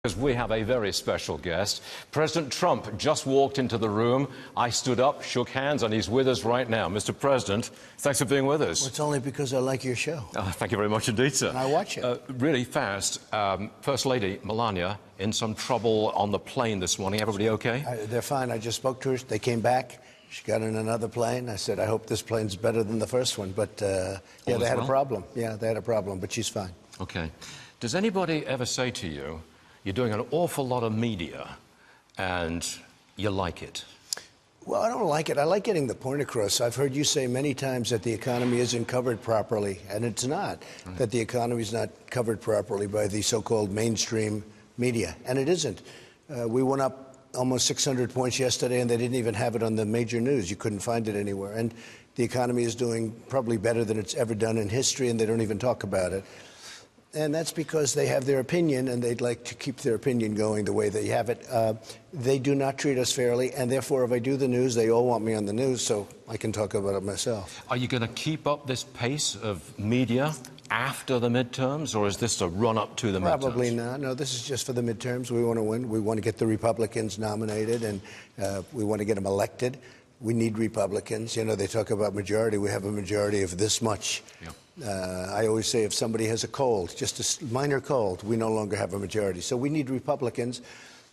Because we have a very special guest. President Trump just walked into the room. I stood up, shook hands, and he's with us right now. Mr. President, thanks for being with us. Well, it's only because I like your show. Thank you very much indeed, sir. And I watch it. Really fast, First Lady Melania in some trouble on the plane this morning. Everybody okay? They're fine. I just spoke to her. They came back. She got in another plane. I said, I hope this plane's better than the first one. But, yeah, they had a problem. Yeah, they had a problem, but she's fine. Okay. Does anybody ever say to you, you're doing an awful lot of media, and you like it? Well, I don't like it. I like getting the point across. I've heard you say many times that the economy isn't covered properly, and it's not, that the economy is not covered properly by the so-called mainstream media, and it isn't. We went up almost 600 points yesterday, and they didn't even have it on the major news. You couldn't find it anywhere. And the economy is doing probably better than it's ever done in history, and they don't even talk about it. And that's because they have their opinion, and they'd like to keep their opinion going the way they have it. They do not treat us fairly, and therefore, if I do the news, they all want me on the news, so I can talk about it myself. Are you going to keep up this pace of media after the midterms, or is this a run-up to the midterms? Probably not. No, this is just for the midterms. We want to win. We want to get the Republicans nominated, and we want to get them elected. We need Republicans. You know, they talk about majority. We have a majority of this much. Yeah. I always say if somebody has a cold, just a minor cold, we no longer have a majority. So we need Republicans,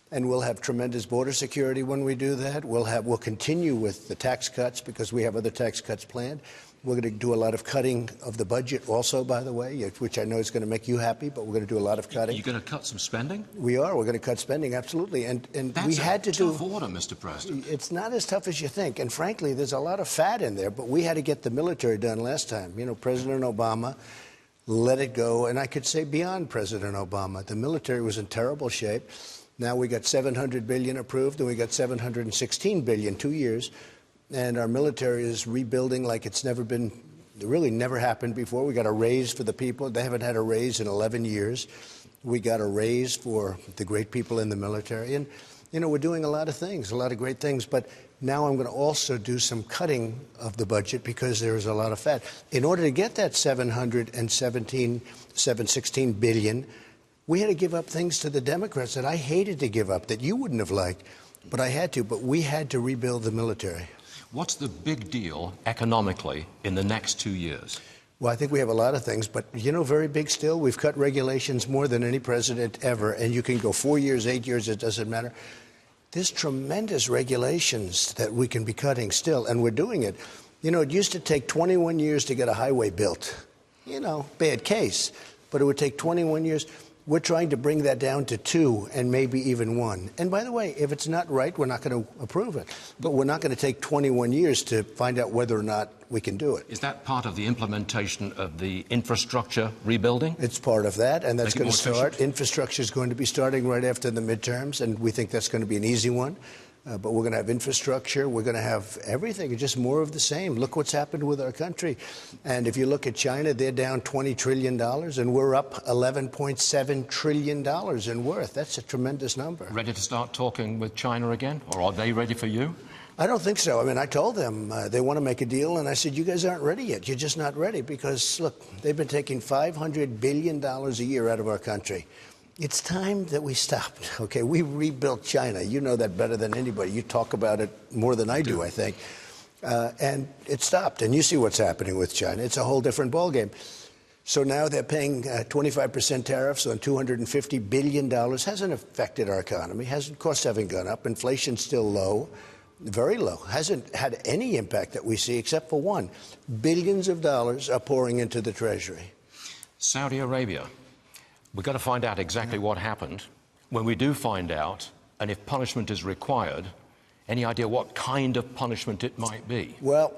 and we'll have tremendous border security when we do that. We'll continue with the tax cuts because we have other tax cuts planned. We're going to do a lot of cutting of the budget also, by the way, which I know is going to make you happy, but we're going to do a lot of cutting. You're going to cut some spending? We are. We're going to cut spending, absolutely. And we had to do... That's a tough order, Mr. President. It's not as tough as you think. And frankly, there's a lot of fat in there, but we had to get the military done last time. You know, President Obama let it go. And I could say beyond President Obama, the military was in terrible shape. Now we got $700 billion approved, and we got $716 billion, 2 years. And our military is rebuilding like it's never been, really never happened before. We got a raise for the people. They haven't had a raise in 11 years. We got a raise for the great people in the military. And, you know, we're doing a lot of things, a lot of great things. But now I'm going to also do some cutting of the budget because there's a lot of fat. In order to get that $716 billion, we had to give up things to the Democrats that I hated to give up, that you wouldn't have liked. But I had to. But we had to rebuild the military. What's the big deal economically in the next 2 years? Well, I think we have a lot of things, but, you know, very big still. We've cut regulations more than any president ever, and you can go 4 years, 8 years, it doesn't matter. There's tremendous regulations that we can be cutting still, and we're doing it. You know, it used to take 21 years to get a highway built. You know, bad case, but it would take 21 years. We're trying to bring that down to 2 and maybe even 1. And by the way, if it's not right, we're not going to approve it. But we're not going to take 21 years to find out whether or not we can do it. Is that part of the implementation of the infrastructure rebuilding? It's part of that, and that's going to start. Infrastructure is going to be starting right after the midterms, and we think that's going to be an easy one. But we're going to have infrastructure. We're going to have everything, just more of the same. Look what's happened with our country. And if you look at China, they're down $20 trillion, and we're up $11.7 trillion in worth. That's a tremendous number. Ready to start talking with China again? Or are they ready for you? I don't think so. I mean, I told them they want to make a deal, and I said, you guys aren't ready yet. You're just not ready because, look, they've been taking $500 billion a year out of our country. It's time that we stopped, okay? We rebuilt China. You know that better than anybody. You talk about it more than I do, I think. And it stopped. And you see what's happening with China. It's a whole different ballgame. So now they're paying 25% tariffs on $250 billion. Hasn't affected our economy. Costs haven't gone up. Inflation's still low, very low. Hasn't had any impact that we see except for one. Billions of dollars are pouring into the Treasury. Saudi Arabia. We've got to find out exactly what happened. When we do find out, and if punishment is required, any idea what kind of punishment it might be? Well,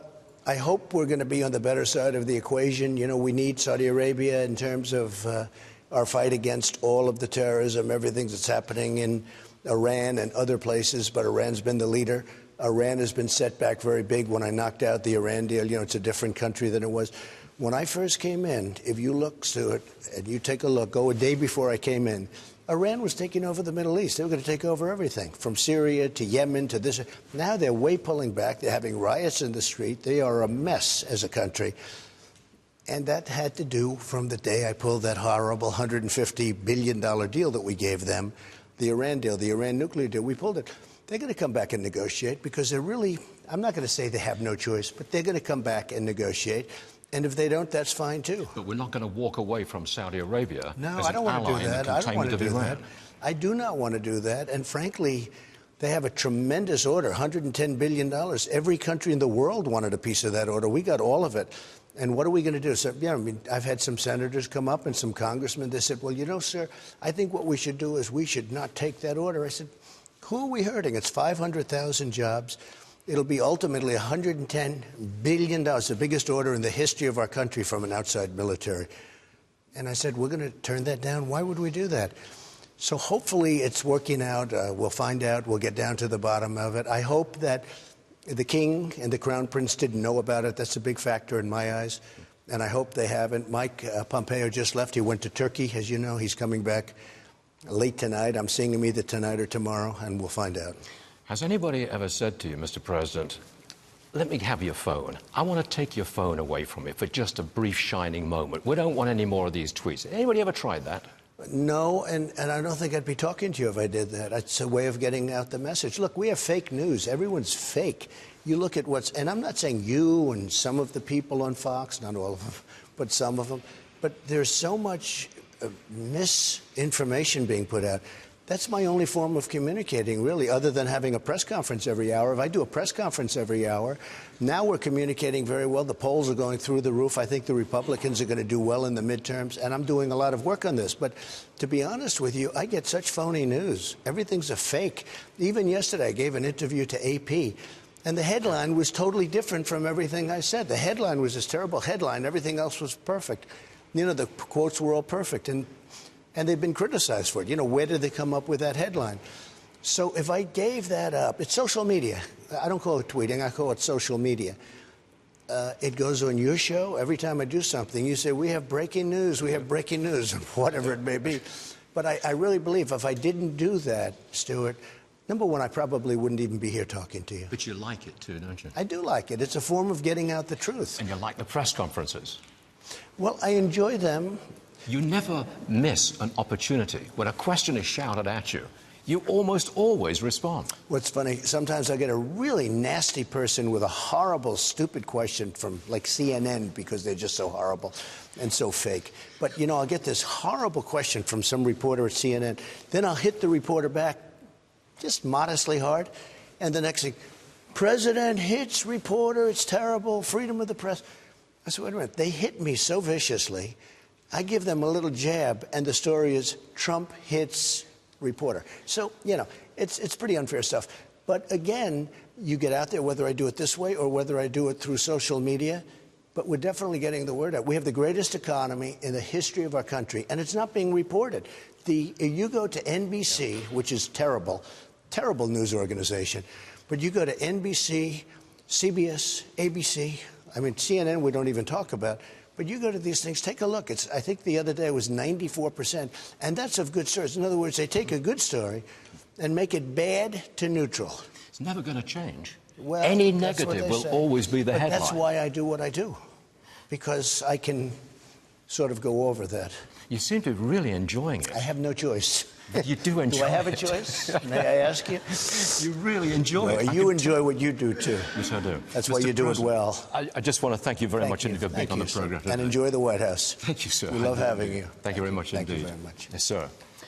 I hope we're going to be on the better side of the equation. You know, we need Saudi Arabia in terms of our fight against all of the terrorism, everything that's happening in Iran and other places, but Iran's been the leader. Iran has been set back very big. When I knocked out the Iran deal, you know, it's a different country than it was. When I first came in, if you look, Stuart, and you take a look, go a day before I came in, Iran was taking over the Middle East. They were going to take over everything, from Syria to Yemen to this. Now they're way pulling back. They're having riots in the street. They are a mess as a country. And that had to do from the day I pulled that horrible $150 billion deal that we gave them. the Iran deal, the Iran nuclear deal. We pulled it. They're going to come back and negotiate because they're really, I'm not going to say they have no choice, but they're going to come back and negotiate. And if they don't, that's fine too. But we're not going to walk away from Saudi Arabia no, as I don't an want to ally do in the that. I don't want containment to of do Iran. that. I do not want to do that. And frankly, they have a tremendous order, $110 billion. Every country in the world wanted a piece of that order. We got all of it. And what are we going to do? So, I mean, I've had some senators come up and some congressmen. They said, well, you know, sir, I think what we should do is we should not take that order. I said, who are we hurting? It's 500,000 jobs. It'll be ultimately $110 billion, the biggest order in the history of our country from an outside military. And I said, we're going to turn that down? Why would we do that? So hopefully it's working out. We'll find out. We'll get down to the bottom of it. I hope that the king and the crown prince didn't know about it. That's a big factor in my eyes. And I hope they haven't. Mike Pompeo just left. He went to Turkey, as you know. He's coming back late tonight. I'm seeing him either tonight or tomorrow, and we'll find out. Has anybody ever said to you, Mr. President, let me have your phone. I want to take your phone away from you for just a brief shining moment. We don't want any more of these tweets. Anybody ever tried that? No, and I don't think I'd be talking to you if I did that. It's a way of getting out the message. Look, we have fake news. Everyone's fake. You look at what's, and I'm not saying you and some of the people on Fox, not all of them, but some of them, but there's so much misinformation being put out. That's my only form of communicating, really, other than having a press conference every hour. If I do a press conference every hour, now we're communicating very well. The polls are going through the roof. I think the Republicans are going to do well in the midterms, and I'm doing a lot of work on this. But to be honest with you, I get such phony news. Everything's a fake. Even yesterday, I gave an interview to AP, and the headline was totally different from everything I said. The headline was this terrible headline. Everything else was perfect. You know, the quotes were all perfect, and they've been criticized for it. You know, where did they come up with that headline? So if I gave that up, it's social media. I don't call it tweeting. I call it social media. It goes on your show. Every time I do something, you say, we have breaking news, whatever it may be. But I really believe if I didn't do that, Stuart, number one, I probably wouldn't even be here talking to you. But you like it too, don't you? I do like it. It's a form of getting out the truth. And you like the press conferences. Well, I enjoy them. You never miss an opportunity. When a question is shouted at you, you almost always respond. What's funny, sometimes I get a really nasty person with a horrible, stupid question from, like, CNN, because they're just so horrible and so fake. But, you know, I'll get this horrible question from some reporter at CNN. Then I'll hit the reporter back just modestly hard. And the next thing, President hits reporter, it's terrible, freedom of the press. I said, wait a minute, they hit me so viciously. I give them a little jab, and the story is Trump hits reporter. So, you know, it's pretty unfair stuff. But again, you get out there, whether I do it this way or whether I do it through social media, but we're definitely getting the word out. We have the greatest economy in the history of our country, and it's not being reported. You go to NBC, which is terrible news organization, but you go to NBC, CBS, ABC, I mean, CNN we don't even talk about, but you go to these things, take a look. I think the other day it was 94%, and that's of good stories. In other words, they take a good story and make it bad to neutral. It's never going to change. Well, any negative will always be the headline. That's why I do what I do, because I can sort of go over that. You seem to be really enjoying it. I have no choice. But you do enjoy it. Do I have a choice? May I ask you? You really enjoy it. You enjoy what you do, too. Yes, I do. That's why you do it well. I just want to thank you very much indeed for being on the program today. And enjoy the White House. Thank you, sir. We love having you. Thank you very much indeed. Thank you very much. Yes, sir.